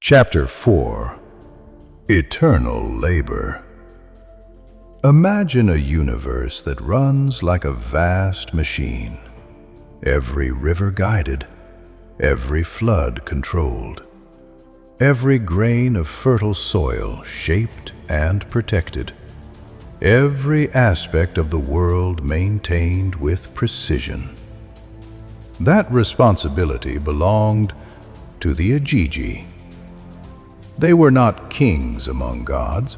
Chapter 4. Eternal Labor. Imagine a universe that runs like a vast machine, every river guided, every flood controlled, every grain of fertile soil shaped and protected, every aspect of the world maintained with precision. That responsibility belonged to the Igigi. They were not kings among gods.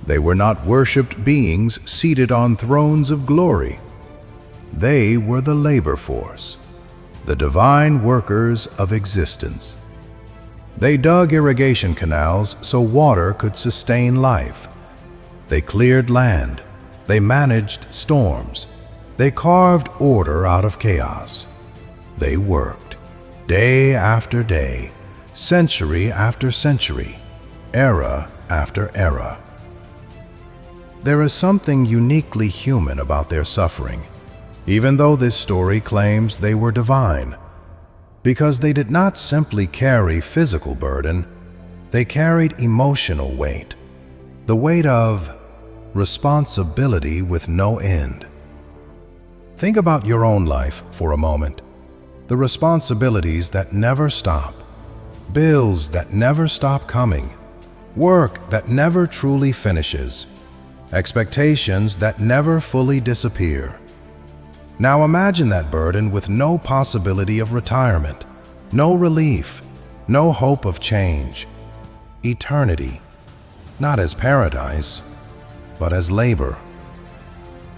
They were not worshipped beings seated on thrones of glory. They were the labor force, the divine workers of existence. They dug irrigation canals so water could sustain life. They cleared land. They managed storms. They carved order out of chaos. They worked, day after day, century after century, era after era. There is something uniquely human about their suffering, even though this story claims they were divine, because they did not simply carry physical burden, they carried emotional weight, the weight of responsibility with no end. Think about your own life for a moment. The responsibilities that never stop, bills that never stop coming, work that never truly finishes, expectations that never fully disappear. Now imagine that burden with no possibility of retirement, no relief, no hope of change. Eternity, not as paradise, but as labor.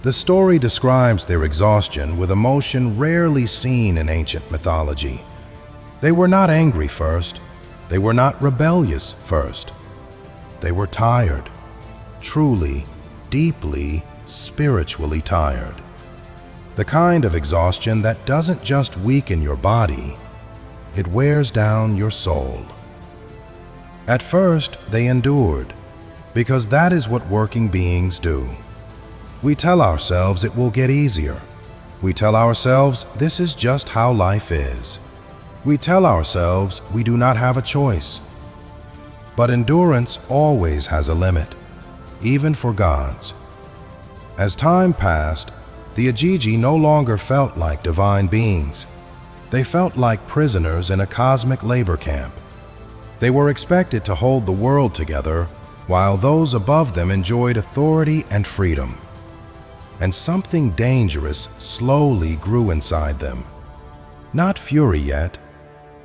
The story describes their exhaustion with emotion rarely seen in ancient mythology. They were not angry first. They were not rebellious first. They were tired, truly, deeply, spiritually tired. The kind of exhaustion that doesn't just weaken your body, it wears down your soul. At first, they endured, because that is what working beings do. We tell ourselves it will get easier. We tell ourselves this is just how life is. We tell ourselves we do not have a choice. But endurance always has a limit, even for gods. As time passed, the Igigi no longer felt like divine beings. They felt like prisoners in a cosmic labor camp. They were expected to hold the world together while those above them enjoyed authority and freedom. And something dangerous slowly grew inside them. Not fury yet,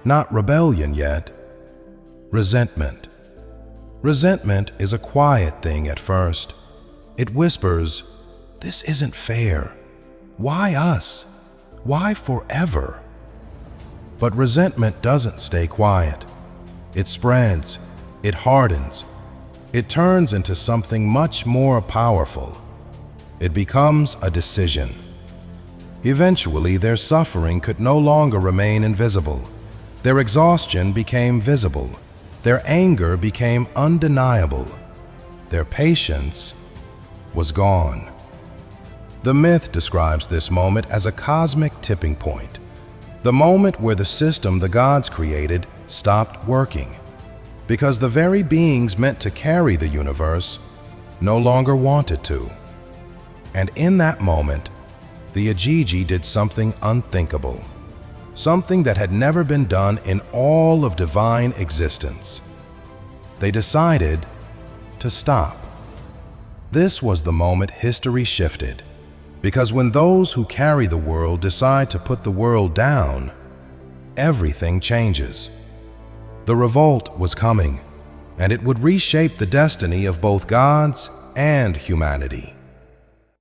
not rebellion yet, resentment. Resentment is a quiet thing at first. It whispers, "This isn't fair. Why us? Why forever?" But resentment doesn't stay quiet. It spreads, it hardens, it turns into something much more powerful. It becomes a decision. Eventually, their suffering could no longer remain invisible. Their exhaustion became visible. Their anger became undeniable. Their patience was gone. The myth describes this moment as a cosmic tipping point, the moment where the system the gods created stopped working, because the very beings meant to carry the universe no longer wanted to. And in that moment, the Igigi did something unthinkable, something that had never been done in all of divine existence. They decided to stop. This was the moment history shifted, because when those who carry the world decide to put the world down, everything changes. The revolt was coming, and it would reshape the destiny of both gods and humanity.